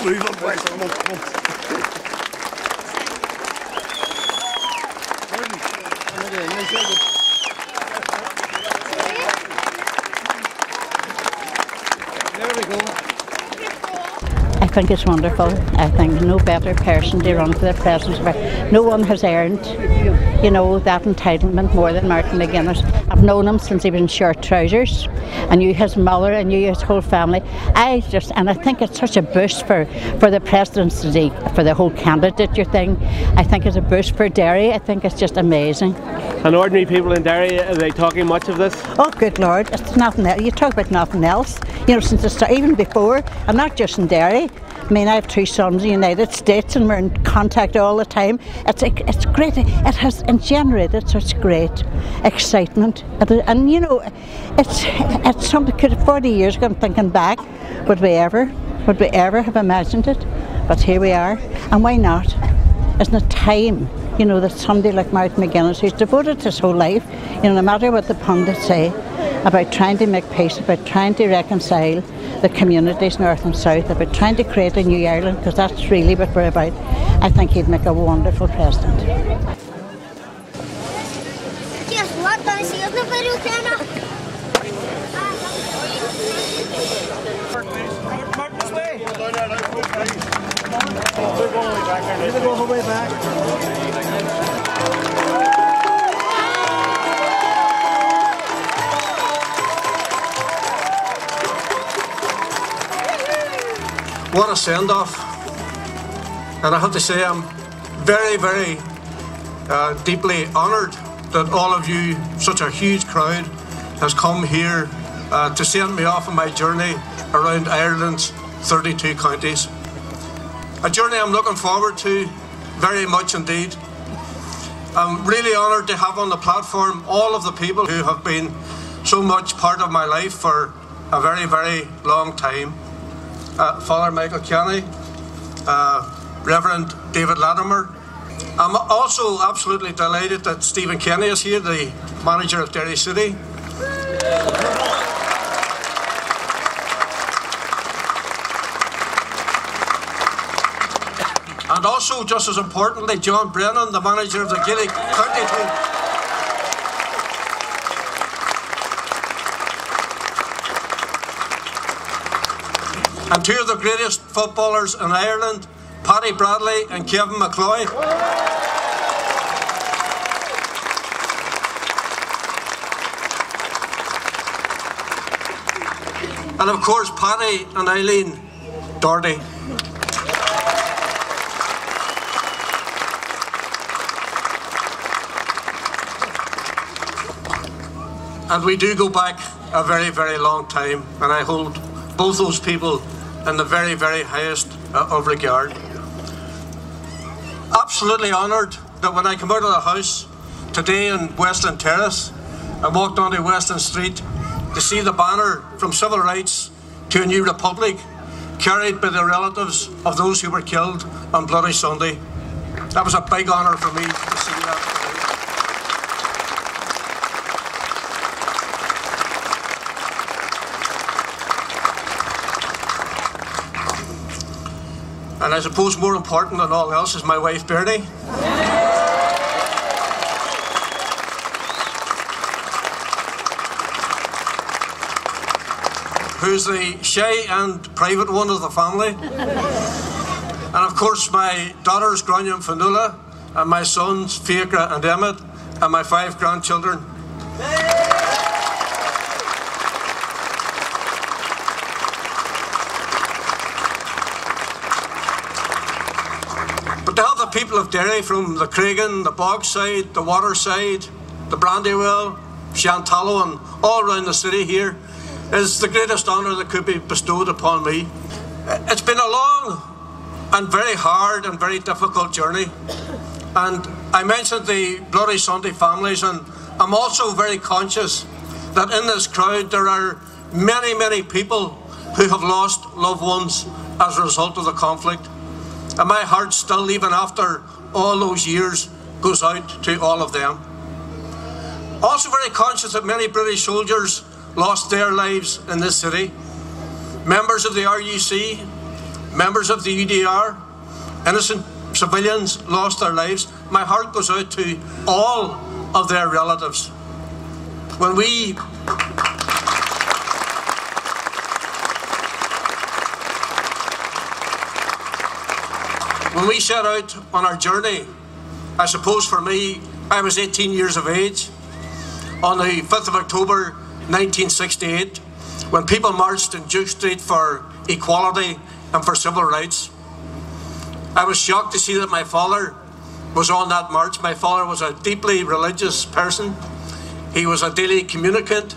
Move on, boys. Come on, come on. There we go. I think it's wonderful. I think no better person to run for the presidency. No one has earned, you know, that entitlement more than Martin McGuinness. I've known him since he was in short trousers. I knew his mother, I knew his whole family. I think it's such a boost for the presidency, for the whole candidature thing. I think it's a boost for Derry. I think it's just amazing. And ordinary people in Derry, are they talking much of this? Oh, good Lord, it's nothing else. You talk about nothing else. You know, since the start, even before, and not just in Derry. I mean, I have two sons in the United States and we're in contact all the time. It's great. It has generated such great excitement. And you know, it's something, 40 years ago, I'm thinking back, would we ever have imagined it? But here we are, and why not? Isn't it time, you know, that somebody like Martin McGuinness, who's devoted his whole life, you know, no matter what the pundits say, about trying to make peace, about trying to reconcile the communities north and south, about trying to create a new Ireland, because that's really what we're about. I think he'd make a wonderful president. Guess what? Don't see us nobody can. Martin's way. They're going way back there. They're going way back. What a send-off, and I have to say I'm very, very deeply honoured that all of you, such a huge crowd, has come here to send me off on my journey around Ireland's 32 counties. A journey I'm looking forward to very much indeed. I'm really honoured to have on the platform all of the people who have been so much part of my life for a very, very long time. Father Michael Kenny, Reverend David Latimer. I'm also absolutely delighted that Stephen Kenny is here, the manager of Derry City. And also, just as importantly, John Brennan, the manager of the Gaelic County team. And two of the greatest footballers in Ireland, Paddy Bradley and Kevin McCloy. And of course, Paddy and Eileen Doherty. And we do go back a very, very long time, and I hold both those people in the very, very highest of regard. Absolutely honoured that when I come out of the house today in Westland Terrace, I walked onto Westland Street to see the banner from Civil Rights to a New Republic carried by the relatives of those who were killed on Bloody Sunday. That was a big honour for me to see that. And I suppose more important than all else is my wife Bernie. Who's the shy and private one of the family. And of course my daughters Grania and Fanula, and my sons Fiacre and Emmett, and my 5 grandchildren. But to have the people of Derry from the Craigan, the Bogside, the Waterside, the Brandywell, Shantallow and all around the city here is the greatest honour that could be bestowed upon me. It's been a long and very hard and very difficult journey, and I mentioned the Bloody Sunday families, and I'm also very conscious that in this crowd there are many, many people who have lost loved ones as a result of the conflict, and my heart still, even after all those years, goes out to all of them. Also very conscious that many British soldiers lost their lives in this city. Members of the RUC, members of the UDR, innocent civilians lost their lives. My heart goes out to all of their relatives. When we set out on our journey, I suppose for me, I was 18 years of age on the 5th of October 1968, when people marched in Duke Street for equality and for civil rights. I was shocked to see that my father was on that march. My father was a deeply religious person. He was a daily communicant,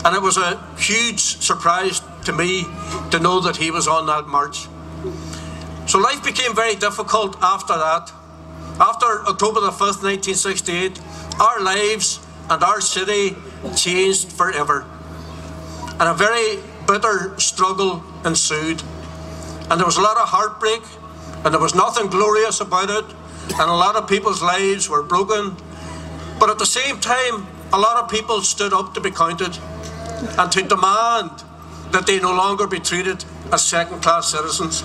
and it was a huge surprise to me to know that he was on that march. So life became very difficult after that. After October the 5th, 1968, our lives and our city changed forever. And a very bitter struggle ensued. And there was a lot of heartbreak, and there was nothing glorious about it, and a lot of people's lives were broken. But at the same time, a lot of people stood up to be counted and to demand that they no longer be treated as second-class citizens.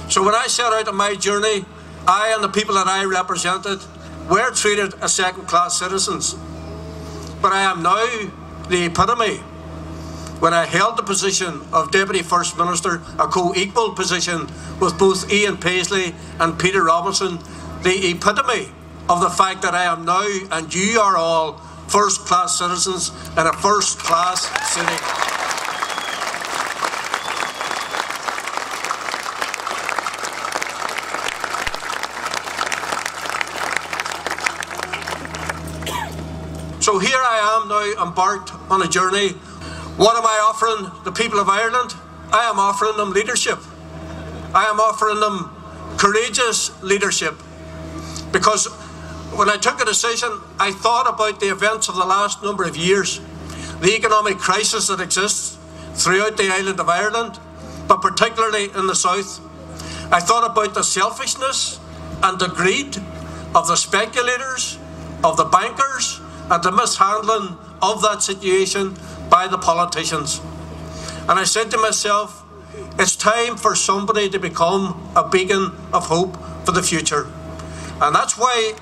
So when I set out on my journey, I and the people that I represented were treated as second-class citizens. But I am now the epitome. When I held the position of Deputy First Minister, a co-equal position with both Ian Paisley and Peter Robinson, the epitome of the fact that I am now, and you are all, first-class citizens in a first-class city. So here I am now, embarked on a journey. What am I offering the people of Ireland? I am offering them leadership. I am offering them courageous leadership. Because when I took a decision, I thought about the events of the last number of years, the economic crisis that exists throughout the island of Ireland, but particularly in the south. I thought about the selfishness and the greed of the speculators, of the bankers, and the mishandling of that situation by the politicians. And I said to myself, it's time for somebody to become a beacon of hope for the future. And that's why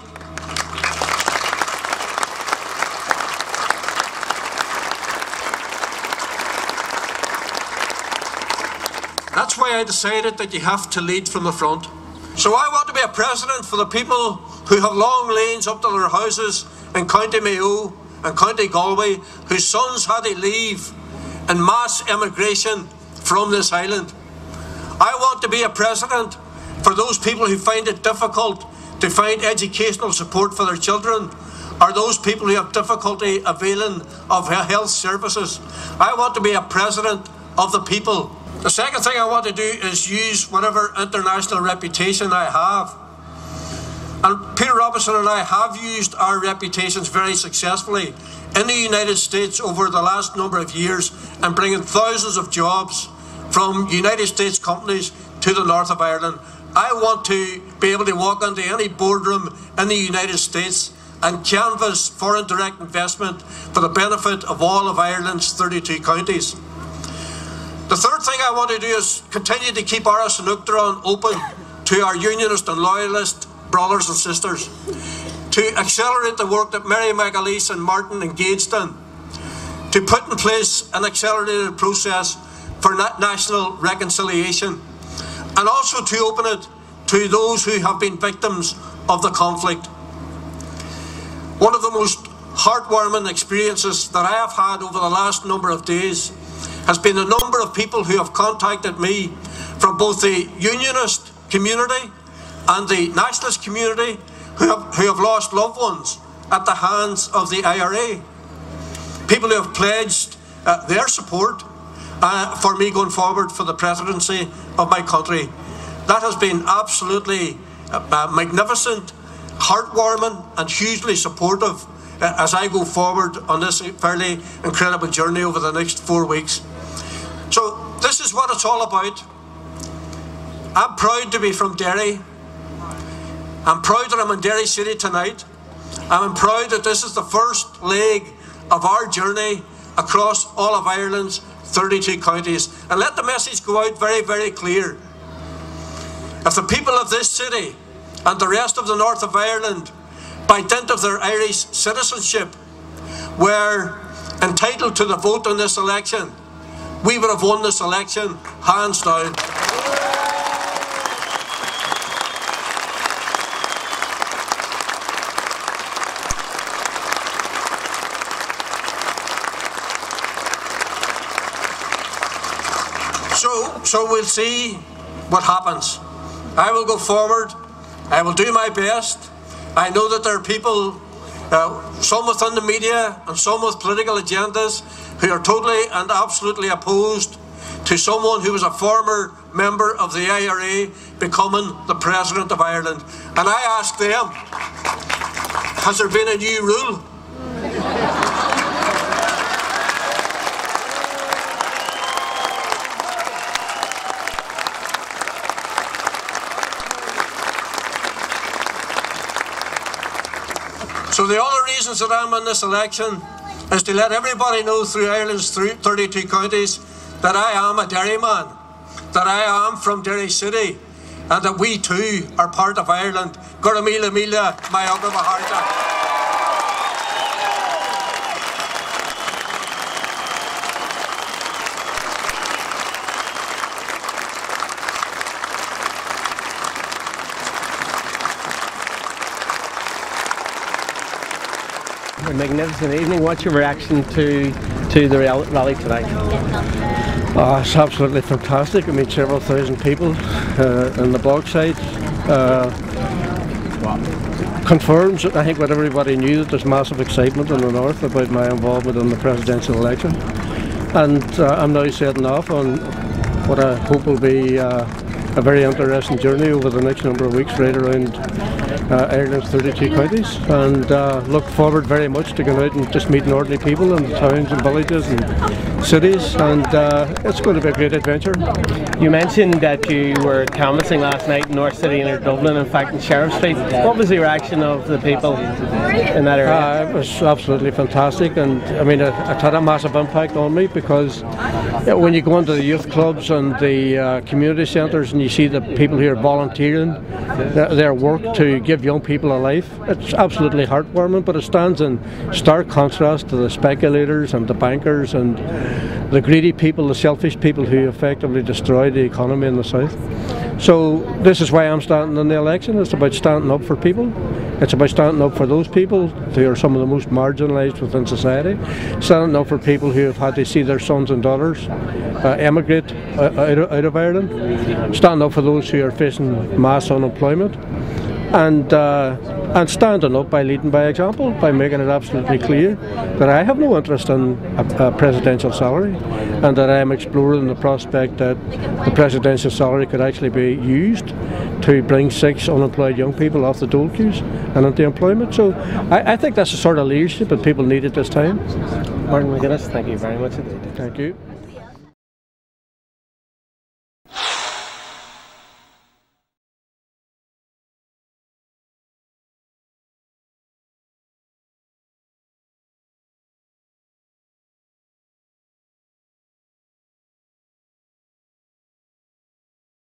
I decided that you have to lead from the front. So I want to be a president for the people who have long lanes up to their houses in County Mayo and County Galway, whose sons had to leave in mass immigration from this island. I want to be a president for those people who find it difficult to find educational support for their children, or those people who have difficulty availing of health services. I want to be a president of the people. The second thing I want to do is use whatever international reputation I have. And Peter Robinson and I have used our reputations very successfully in the United States over the last number of years and bringing thousands of jobs from United States companies to the north of Ireland. I want to be able to walk into any boardroom in the United States and canvass foreign direct investment for the benefit of all of Ireland's 32 counties. The third thing I want to do is continue to keep Áras an Uachtaráin open to our unionist and loyalist brothers and sisters, to accelerate the work that Mary McAleese and Martin engaged in, to put in place an accelerated process for national reconciliation, and also to open it to those who have been victims of the conflict. One of the most heartwarming experiences that I have had over the last number of days has been a number of people who have contacted me from both the unionist community and the nationalist community who have lost loved ones at the hands of the IRA. People who have pledged their support for me going forward for the presidency of my country. That has been absolutely magnificent, heartwarming and hugely supportive as I go forward on this fairly incredible journey over the next 4 weeks. So this is what it's all about. I'm proud to be from Derry. I'm proud that I'm in Derry City tonight. I'm proud that this is the first leg of our journey across all of Ireland's 32 counties. And let the message go out very, very clear. If the people of this city and the rest of the north of Ireland, by dint of their Irish citizenship, were entitled to the vote in this election, we would have won this election hands down. So we'll see what happens. I will go forward. I will do my best. I know that there are people, some within the media and some with political agendas, who are totally and absolutely opposed to someone who was a former member of the IRA becoming the President of Ireland. And I ask them, has there been a new rule? So the other reasons that I'm in this election is to let everybody know through Ireland's 32 counties that I am a Derryman, that I am from Derry City, and that we too are part of Ireland. Goramila Mila, my Maharta. A magnificent evening. What's your reaction to the rally tonight? Oh, it's absolutely fantastic. I mean, several thousand people on the Bogside. Confirms, I think, what everybody knew, that there's massive excitement in the north about my involvement in the presidential election. And I'm now setting off on what I hope will be a very interesting journey over the next number of weeks right around Ireland's 32 counties, and look forward very much to going out and just meeting ordinary people in towns and villages and cities, and it's going to be a great adventure. You mentioned that you were canvassing last night in North City and Dublin, in fact in Sheriff Street. What was the reaction of the people in that area? It was absolutely fantastic, and I mean it had a massive impact on me, because when you go into the youth clubs and the community centres and you see the people who are volunteering their work to give young people a life, it's absolutely heartwarming, but it stands in stark contrast to the speculators and the bankers and the greedy people, the selfish people who effectively destroy the economy in the south. So this is why I'm standing in the election. It's about standing up for people. It's about standing up for those people who are some of the most marginalised within society, standing up for people who have had to see their sons and daughters emigrate out of Ireland, standing up for those who are facing mass unemployment, and standing up by leading by example, by making it absolutely clear that I have no interest in a presidential salary, and that I am exploring the prospect that the presidential salary could actually be used to bring 6 unemployed young people off the dole queues and into employment. So I think that's the sort of leadership that people need at this time. Martin McGuinness, thank you very much indeed. Thank you.